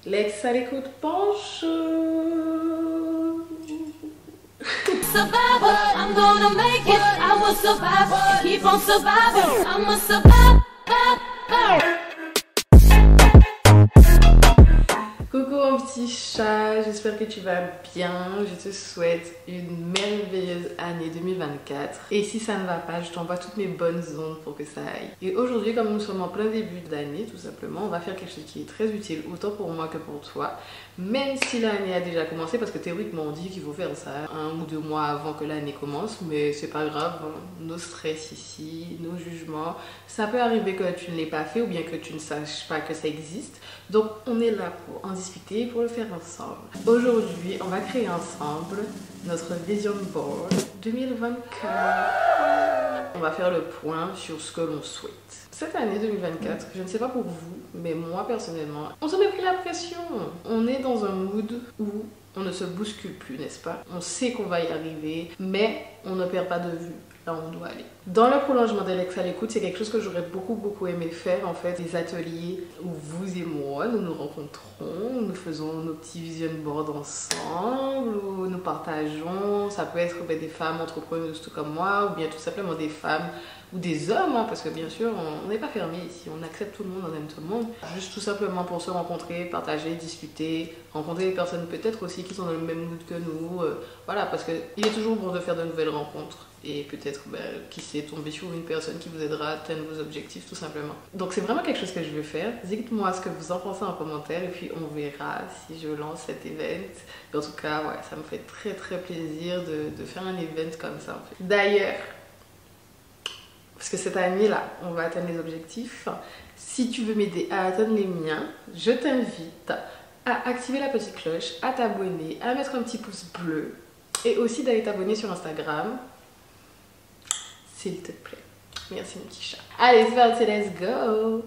Lex à l'écoute, bonjour. Survivor, I'm gonna make it. I will survive and keep on surviving. I'm a survivor. Coucou mon petit chat, j'espère que tu vas bien. Je te souhaite une merveilleuse année 2024. Et si ça ne va pas, je t'envoie toutes mes bonnes ondes pour que ça aille. Et aujourd'hui, comme nous sommes en plein début d'année, tout simplement, on va faire quelque chose qui est très utile, autant pour moi que pour toi. Même si l'année a déjà commencé, parce que théoriquement on dit qu'il faut faire ça 1 ou 2 mois avant que l'année commence, mais c'est pas grave, hein. Nos stress ici, nos jugements, ça peut arriver que tu ne l'aies pas fait ou bien que tu ne saches pas que ça existe. Donc on est là pour en discuter et pour le faire ensemble. Aujourd'hui, on va créer ensemble notre Vision Board 2024. On va faire le point sur ce que l'on souhaite. Cette année 2024, je ne sais pas pour vous, mais moi personnellement, on s'en est pris la pression. On est dans un mood où on ne se bouscule plus, n'est-ce pas? On sait qu'on va y arriver, mais on ne perd pas de vue là où on doit aller. Dans le prolongement d'Alex à l'écoute, c'est quelque chose que j'aurais beaucoup aimé faire, en fait, des ateliers où vous et moi, nous nous rencontrons, nous faisons nos petits vision boards ensemble, où nous partageons, ça peut être des femmes entrepreneuses tout comme moi, ou bien tout simplement des femmes ou des hommes, hein, parce que bien sûr, on n'est pas fermé ici, on accepte tout le monde, on aime tout le monde. Juste tout simplement pour se rencontrer, partager, discuter, rencontrer des personnes peut-être aussi qui sont dans le même mood que nous. Voilà, parce qu'il est toujours bon de faire de nouvelles rencontres. Et peut-être, qui sait, tomber sur une personne qui vous aidera à atteindre vos objectifs tout simplement. Donc c'est vraiment quelque chose que je veux faire. Dites-moi ce que vous en pensez en commentaire et puis on verra si je lance cet event. Et en tout cas, ouais, ça me fait très plaisir de faire un event comme ça en fait. D'ailleurs, parce que cette année-là, on va atteindre les objectifs. Si tu veux m'aider à atteindre les miens, je t'invite à activer la petite cloche, à t'abonner, à mettre un petit pouce bleu et aussi d'aller t'abonner sur Instagram, s'il te plaît. Merci mon petit chat. Allez, c'est parti, let's go!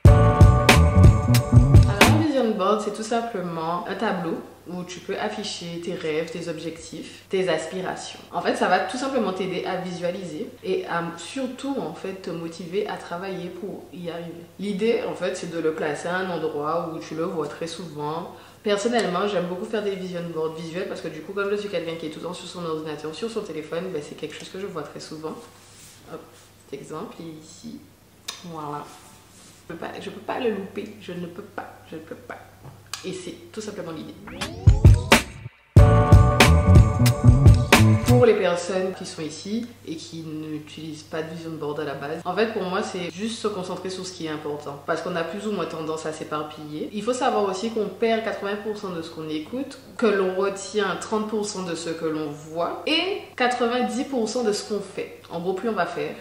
Alors, un vision board, c'est tout simplement un tableau où tu peux afficher tes rêves, tes objectifs, tes aspirations. En fait, ça va tout simplement t'aider à visualiser et à surtout en fait te motiver à travailler pour y arriver. L'idée en fait, c'est de le placer à un endroit où tu le vois très souvent. Personnellement, j'aime beaucoup faire des vision boards visuels parce que du coup, comme je suis quelqu'un qui est tout le temps sur son ordinateur, sur son téléphone, c'est quelque chose que je vois très souvent. Hop, cet exemple est ici. Voilà. Je peux pas le louper. Je ne peux pas. Et c'est tout simplement l'idée. Pour les personnes qui sont ici et qui n'utilisent pas de vision board à la base, en fait pour moi c'est juste se concentrer sur ce qui est important parce qu'on a plus ou moins tendance à s'éparpiller. Il faut savoir aussi qu'on perd 80% de ce qu'on écoute, que l'on retient 30% de ce que l'on voit et 90% de ce qu'on fait. En gros, plus on va faire,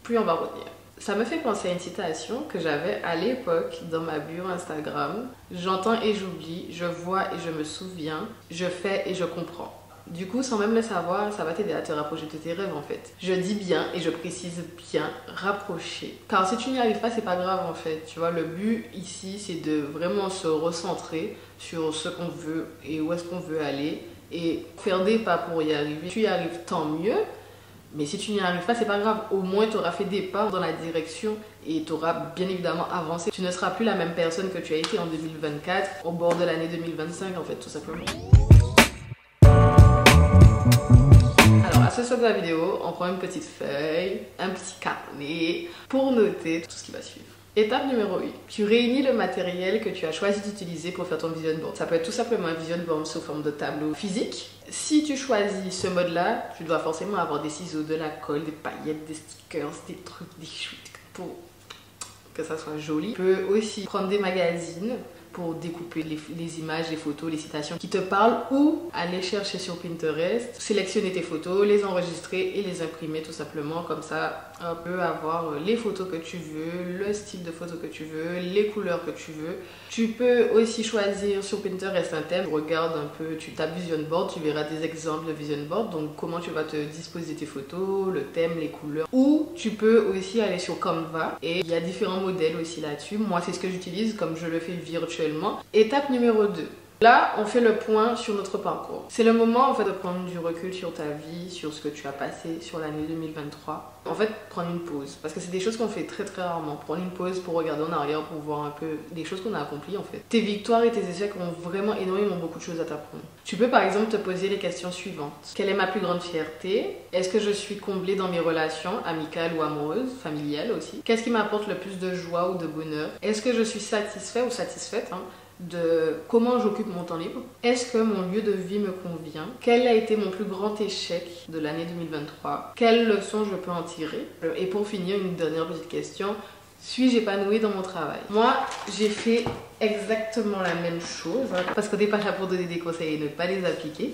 plus on va retenir. Ça me fait penser à une citation que j'avais à l'époque dans ma bio Instagram. J'entends et j'oublie, je vois et je me souviens, je fais et je comprends. Du coup, sans même le savoir, ça va t'aider à te rapprocher de tes rêves en fait. Je dis bien et je précise bien rapprocher. Car si tu n'y arrives pas, c'est pas grave en fait. Tu vois, le but ici, c'est de vraiment se recentrer sur ce qu'on veut et où est-ce qu'on veut aller et faire des pas pour y arriver. Tu y arrives, tant mieux. Mais si tu n'y arrives pas, c'est pas grave. Au moins, tu auras fait des pas dans la direction et tu auras bien évidemment avancé. Tu ne seras plus la même personne que tu as été en 2024, au bord de l'année 2025 en fait, tout simplement. Alors, à ce stade de la vidéo, on prend une petite feuille, un petit carnet pour noter tout ce qui va suivre. Étape numéro 1, tu réunis le matériel que tu as choisi d'utiliser pour faire ton vision board. Ça peut être tout simplement un vision board sous forme de tableau physique. Si tu choisis ce mode-là, tu dois forcément avoir des ciseaux, de la colle, des paillettes, des stickers, des trucs, des chouettes pour que ça soit joli. Tu peux aussi prendre des magazines pour découper les images, les photos, les citations qui te parlent ou aller chercher sur Pinterest, sélectionner tes photos, les enregistrer et les imprimer tout simplement. Comme ça, on peut avoir les photos que tu veux, le style de photo que tu veux, les couleurs que tu veux. Tu peux aussi choisir sur Pinterest un thème. Regarde un peu, tu tapes vision board, tu verras des exemples de vision board. Donc comment tu vas te disposer tes photos, le thème, les couleurs. Ou tu peux aussi aller sur Canva et il y a différents modèles aussi là-dessus. Moi, c'est ce que j'utilise comme je le fais virtuellement. Étape numéro 2. Là, on fait le point sur notre parcours. C'est le moment en fait de prendre du recul sur ta vie, sur ce que tu as passé sur l'année 2023. En fait, prendre une pause. Parce que c'est des choses qu'on fait très rarement. Prendre une pause pour regarder en arrière, pour voir un peu les choses qu'on a accomplies en fait. Tes victoires et tes échecs ont vraiment énormément beaucoup de choses à t'apprendre. Tu peux par exemple te poser les questions suivantes. Quelle est ma plus grande fierté? Est-ce que je suis comblée dans mes relations amicales ou amoureuses, familiales aussi? Qu'est-ce qui m'apporte le plus de joie ou de bonheur? Est-ce que je suis satisfait ou satisfaite de comment j'occupe mon temps libre? Est-ce que mon lieu de vie me convient? Quel a été mon plus grand échec de l'année 2023? Quelles leçons je peux en tirer? Et pour finir, une dernière petite question. Suis-je épanouie dans mon travail? Moi, j'ai fait exactement la même chose, parce qu'au départ, j'ai pour donner des conseils et ne pas les appliquer.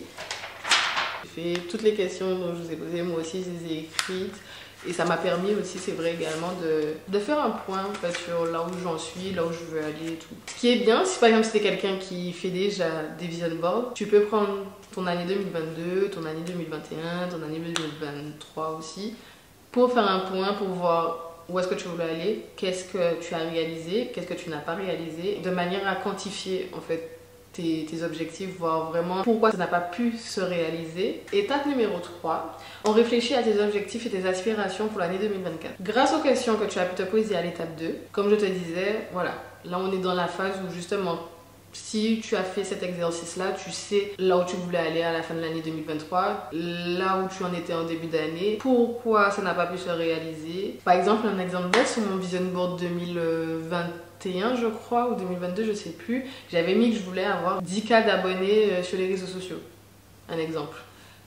J'ai fait toutes les questions dont je vous ai posées, moi aussi, je les ai écrites. Et ça m'a permis aussi, c'est vrai également, de faire un point en fait, sur là où j'en suis, là où je veux aller et tout. Ce qui est bien, si par exemple c'était quelqu'un qui fait déjà des vision boards, tu peux prendre ton année 2022, ton année 2021, ton année 2023 aussi, pour faire un point, pour voir où est-ce que tu voulais aller, qu'est-ce que tu as réalisé, qu'est-ce que tu n'as pas réalisé, de manière à quantifier en fait tes objectifs, voir vraiment pourquoi ça n'a pas pu se réaliser. Étape numéro 3, on réfléchit à tes objectifs et tes aspirations pour l'année 2024. Grâce aux questions que tu as pu te poser à l'étape 2, comme je te disais, voilà, là on est dans la phase où justement, si tu as fait cet exercice-là, tu sais là où tu voulais aller à la fin de l'année 2023, là où tu en étais en début d'année, pourquoi ça n'a pas pu se réaliser. Par exemple, un exemple bête sur mon vision board 2021, je crois, ou 2022, je sais plus, j'avais mis que je voulais avoir 10K d'abonnés sur les réseaux sociaux. Un exemple.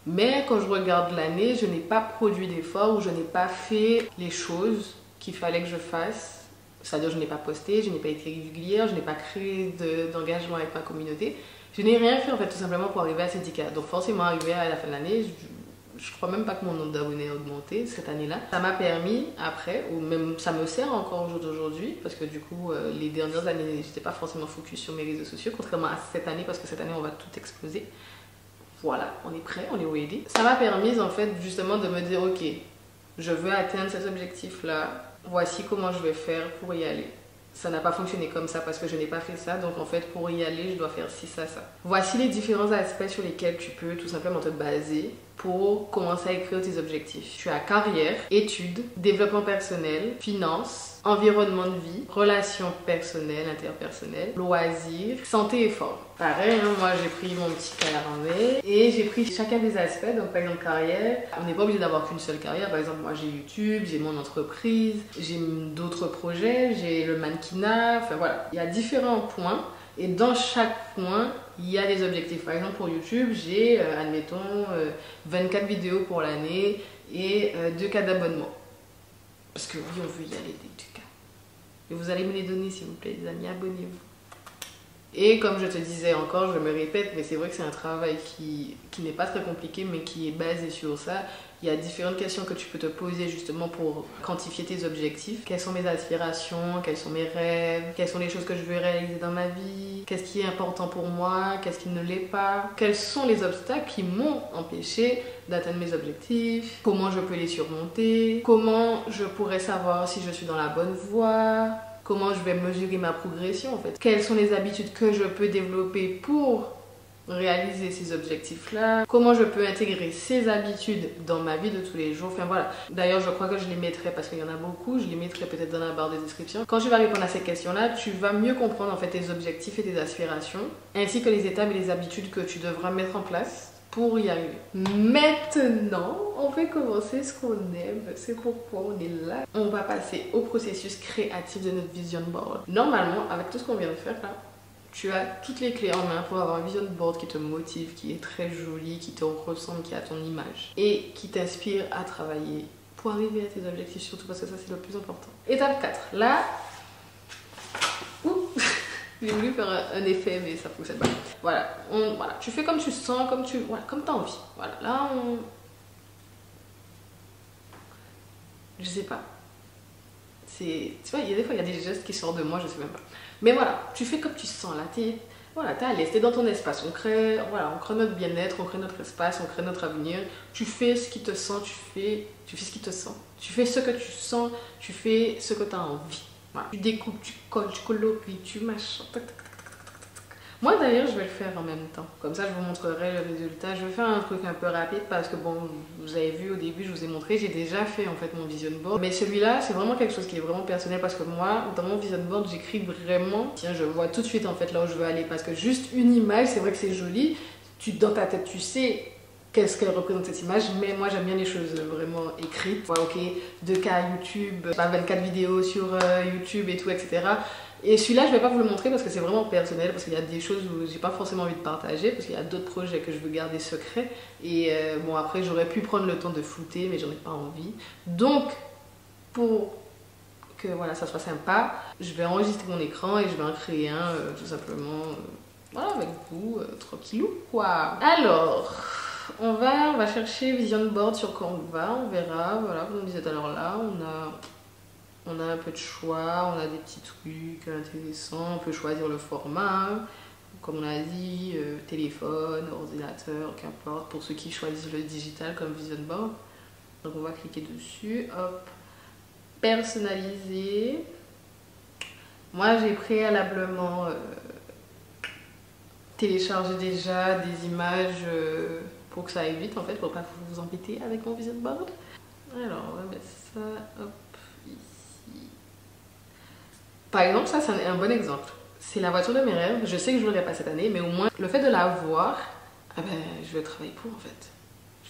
Mais quand je regarde l'année, je n'ai pas produit d'efforts ou je n'ai pas fait les choses qu'il fallait que je fasse. C'est-à-dire je n'ai pas posté, je n'ai pas été régulière, je n'ai pas créé d'engagement avec ma communauté. Je n'ai rien fait en fait tout simplement pour arriver à ces 10K. Donc forcément arrivé à la fin de l'année, je crois même pas que mon nombre d'abonnés a augmenté cette année-là. Ça m'a permis après, ou même ça me sert encore au jour d'aujourd'hui, parce que du coup les dernières années, j'étais pas forcément focus sur mes réseaux sociaux, contrairement à cette année, parce que cette année on va tout exploser. Voilà, on est prêt, on est ready. Ça m'a permis en fait justement de me dire ok, je veux atteindre cet objectif-là. Voici comment je vais faire pour y aller. Ça n'a pas fonctionné comme ça parce que je n'ai pas fait ça. Donc en fait, pour y aller, je dois faire ci, ça, ça. Voici les différents aspects sur lesquels tu peux tout simplement te baser pour commencer à écrire tes objectifs. Tu as carrière, études, développement personnel, finances, environnement de vie, relations personnelles, interpersonnelles, loisirs, santé et forme. Pareil, moi j'ai pris mon petit carnet et j'ai pris chacun des aspects. Donc par exemple carrière, on n'est pas obligé d'avoir qu'une seule carrière. Par exemple moi j'ai YouTube, j'ai mon entreprise, j'ai d'autres projets, j'ai le mannequinat, enfin voilà. Il y a différents points et dans chaque point, il y a des objectifs. Par exemple pour YouTube, j'ai, admettons, 24 vidéos pour l'année et 2K d'abonnement. Parce que oui, on veut y aller des 2K. Et vous allez me les donner s'il vous plaît les amis, abonnez-vous. Et comme je te disais encore, je me répète, mais c'est vrai que c'est un travail qui n'est pas très compliqué, mais qui est basé sur ça. Il y a différentes questions que tu peux te poser justement pour quantifier tes objectifs. Quelles sont mes aspirations? Quels sont mes rêves? Quelles sont les choses que je veux réaliser dans ma vie? Qu'est-ce qui est important pour moi? Qu'est-ce qui ne l'est pas? Quels sont les obstacles qui m'ont empêché d'atteindre mes objectifs? Comment je peux les surmonter? Comment je pourrais savoir si je suis dans la bonne voie? Comment je vais mesurer ma progression en fait? Quelles sont les habitudes que je peux développer pour réaliser ces objectifs-là? Comment je peux intégrer ces habitudes dans ma vie de tous les jours? Enfin voilà. D'ailleurs, je crois que je les mettrai parce qu'il y en a beaucoup. Je les mettrai peut-être dans la barre de description. Quand tu vas répondre à ces questions-là, tu vas mieux comprendre en fait tes objectifs et tes aspirations, ainsi que les étapes et les habitudes que tu devras mettre en place pour y arriver. Maintenant, on va commencer ce qu'on aime, c'est pourquoi on est là. On va passer au processus créatif de notre vision board. Normalement, avec tout ce qu'on vient de faire là, tu as toutes les clés en main pour avoir un vision board qui te motive, qui est très joli, qui te ressemble, qui a ton image et qui t'inspire à travailler pour arriver à tes objectifs, surtout parce que ça c'est le plus important. Étape 4, là, j'ai voulu faire un effet mais ça fonctionne pas. Voilà, voilà, tu fais comme tu sens, comme tu as envie. Voilà, là je sais pas. Tu vois, il y a des fois il y a des gestes qui sortent de moi, je sais même pas. Mais voilà, tu fais comme tu sens là, t'es à l'aise, t'es dans ton espace, on crée notre bien-être, on crée notre espace, on crée notre avenir. Tu fais ce qui te sent, tu fais ce qui te sent. Tu fais ce que tu sens, tu fais ce que tu as envie. Voilà. Tu découpes, tu colles, tu coloris, tu machins. Moi d'ailleurs, je vais le faire en même temps. Comme ça, je vous montrerai le résultat. Je vais faire un truc un peu rapide parce que bon, vous avez vu au début, je vous ai montré, j'ai déjà fait en fait mon vision board. Mais celui-là, c'est vraiment quelque chose qui est vraiment personnel parce que moi, dans mon vision board, j'écris vraiment. Tiens, je vois tout de suite en fait là où je veux aller parce que juste une image, c'est vrai que c'est joli. Dans ta tête, tu sais qu'est-ce qu'elle représente cette image, mais moi j'aime bien les choses vraiment écrites. Ouais, ok, 2K YouTube, 24 vidéos sur YouTube et tout, etc. Et celui-là, je vais pas vous le montrer parce que c'est vraiment personnel, parce qu'il y a des choses où j'ai pas forcément envie de partager, parce qu'il y a d'autres projets que je veux garder secrets. Et bon, après, j'aurais pu prendre le temps de flouter, mais j'en ai pas envie. Donc, pour que voilà, ça soit sympa, je vais enregistrer mon écran et je vais en créer un tout simplement, voilà, avec vous, tranquillou, quoi. Alors, on va chercher Vision Board sur Canva, on verra, voilà, comme on disait tout à l'heure là, on a un peu de choix, on a des petits trucs intéressants, on peut choisir le format, comme on a dit, téléphone, ordinateur, qu'importe, pour ceux qui choisissent le digital comme Vision Board. Donc on va cliquer dessus, hop, personnaliser. Moi j'ai préalablement téléchargé déjà des images pour que ça aille vite en fait, pour pas vous embêter avec mon Vision Board. Alors on va mettre ça, hop. Par exemple, ça c'est un bon exemple. C'est la voiture de mes rêves. Je sais que je ne l'aurai pas cette année, mais au moins le fait de la voir, ah ben, je vais travailler pour en fait.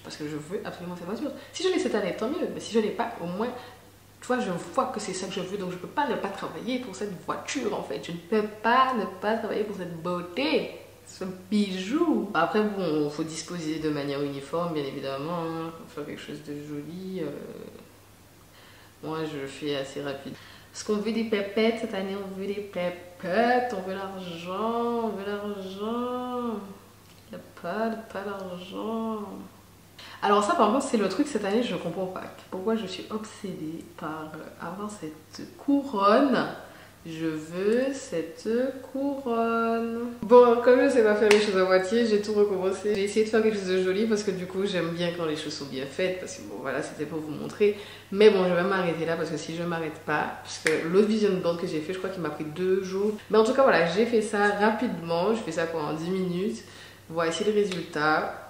Parce que je veux absolument cette voiture. Si je l'ai cette année, tant mieux. Mais si je ne l'ai pas, au moins, tu vois, je vois que c'est ça que je veux. Donc je ne peux pas ne pas travailler pour cette voiture en fait. Je ne peux pas ne pas travailler pour cette beauté, ce bijou. Après, bon, il faut disposer de manière uniforme, bien évidemment. Hein. Faut faire quelque chose de joli. Moi, je le fais assez rapide. Parce qu'on veut des pépettes cette année, on veut des pépettes, on veut l'argent, on veut l'argent. Il n'y a pas d'argent. Alors ça par contre c'est le truc cette année, je comprends pas. Pourquoi je suis obsédée par avoir cette couronne. Je veux cette couronne. Bon, comme je sais pas faire les choses à moitié, j'ai tout recommencé. J'ai essayé de faire quelque chose de joli parce que du coup j'aime bien quand les choses sont bien faites. Parce que bon voilà, c'était pour vous montrer. Mais bon, je vais m'arrêter là parce que si je m'arrête pas, parce que l'autre vision board que j'ai fait, je crois qu'il m'a pris 2 jours. Mais en tout cas voilà, j'ai fait ça rapidement. Je fais ça pendant 10 minutes. Voici le résultat.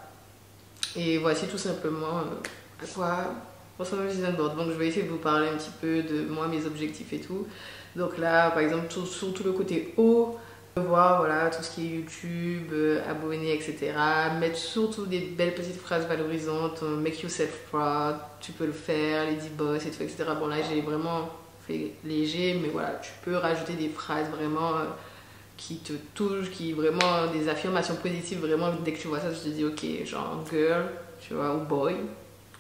Et voici tout simplement à quoi ressemble le vision board. Donc je vais essayer de vous parler un petit peu de moi, mes objectifs et tout. Donc là, par exemple, sur tout le côté haut, voir voilà, tout ce qui est YouTube, abonnés, etc. Mettre surtout des belles petites phrases valorisantes, make yourself proud, tu peux le faire, lady boss et tout, etc. Bon là, j'ai vraiment fait léger, mais voilà, tu peux rajouter des phrases vraiment qui te touchent, qui vraiment des affirmations positives, vraiment dès que tu vois ça, tu te dis ok, genre girl, tu vois, ou boy,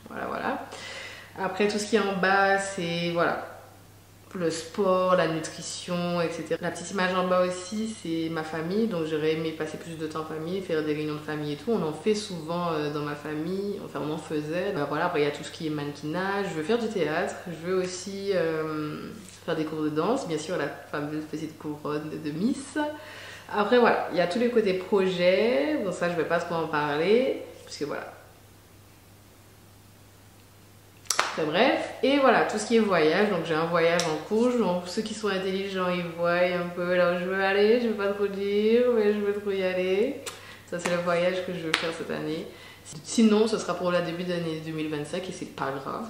voilà. Après, tout ce qui est en bas, c'est voilà. Le sport, la nutrition, etc. La petite image en bas aussi, c'est ma famille, donc j'aurais aimé passer plus de temps en famille, faire des réunions de famille et tout. On en fait souvent dans ma famille, enfin on en faisait. Ben voilà, après il y a tout ce qui est mannequinage, je veux faire du théâtre, je veux aussi faire des cours de danse, bien sûr la fameuse petite couronne de Miss. Après voilà, il y a tous les côtés projets, bon ça je vais pas trop en parler, parce que voilà. Enfin, bref, et voilà, tout ce qui est voyage, donc j'ai un voyage en cours, donc ceux qui sont intelligents, ils voient un peu là où je veux aller, je ne vais pas trop dire, mais je veux trop y aller. Ça c'est le voyage que je veux faire cette année. Sinon, ce sera pour le début d'année 2025 et c'est pas grave,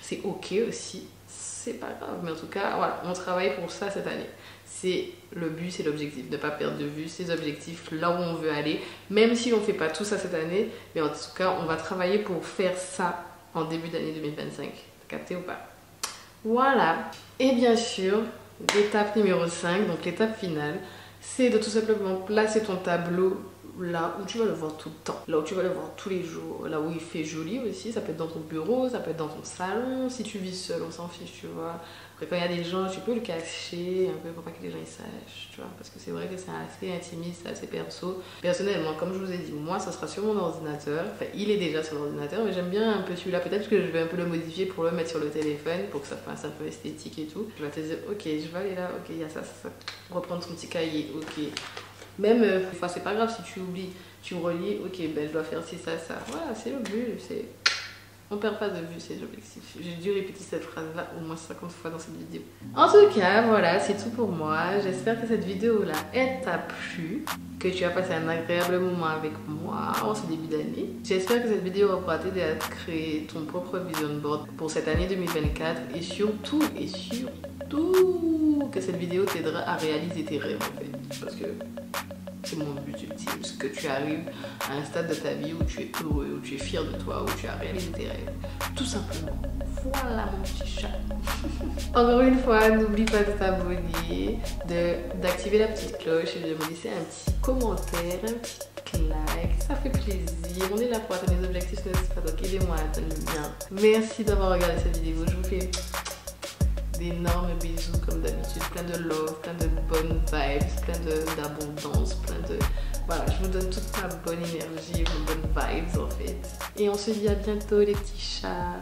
c'est ok aussi, c'est pas grave, mais en tout cas, voilà, on travaille pour ça cette année. C'est le but, c'est l'objectif, ne pas perdre de vue ses objectifs, là où on veut aller, même si on ne fait pas tout ça cette année, mais en tout cas, on va travailler pour faire ça en début d'année 2025. Capté ou pas? Voilà. Et bien sûr, l'étape numéro 5, donc l'étape finale, c'est de tout simplement placer ton tableau là où tu vas le voir tout le temps, là où tu vas le voir tous les jours, là où il fait joli aussi. Ça peut être dans ton bureau, ça peut être dans ton salon. Si tu vis seul, on s'en fiche, tu vois. Après, quand il y a des gens, tu peux le cacher un peu pour pas que les gens ils sachent, tu vois. Parce que c'est vrai que c'est assez intimiste, c'est assez perso. Personnellement, comme je vous ai dit, moi, ça sera sur mon ordinateur. Enfin, il est déjà sur l'ordinateur, mais j'aime bien un peu celui-là. Peut-être que je vais un peu le modifier pour le mettre sur le téléphone, pour que ça fasse un peu esthétique et tout. Je vais te dire, ok, je vais aller là, ok, il y a ça. Reprendre son petit cahier, ok. Même, enfin, c'est pas grave si tu oublies, tu relis, ok, ben je dois faire ci, ça. Voilà, c'est le but, c'est On perd pas de vue ses objectifs. J'ai dû répéter cette phrase-là au moins 50 fois dans cette vidéo. En tout cas, voilà, c'est tout pour moi. J'espère que cette vidéo-là t'a plu, que tu as passé un agréable moment avec moi en ce début d'année. J'espère que cette vidéo pourra t'aider à créer ton propre vision board pour cette année 2024 et surtout, que cette vidéo t'aidera à réaliser tes rêves en fait. Parce que c'est mon but ultime, c'est que tu arrives à un stade de ta vie où tu es heureux, où tu es fier de toi, où tu as réalisé tes rêves. Tout simplement. Voilà mon petit chat. Encore une fois, n'oublie pas de t'abonner, d'activer la petite cloche et de me laisser un petit commentaire, un petit like. Ça fait plaisir. On est là pour atteindre les objectifs, n'est-ce pas? Donc aidez-moi à atteindre le bien. Merci d'avoir regardé cette vidéo. Je vous fais d'énormes bisous comme d'habitude, plein de love, plein de bonnes vibes, plein d'abondance, plein de... Voilà, je vous donne toute ma bonne énergie, vos bonnes vibes en fait. Et on se dit à bientôt les petits chats.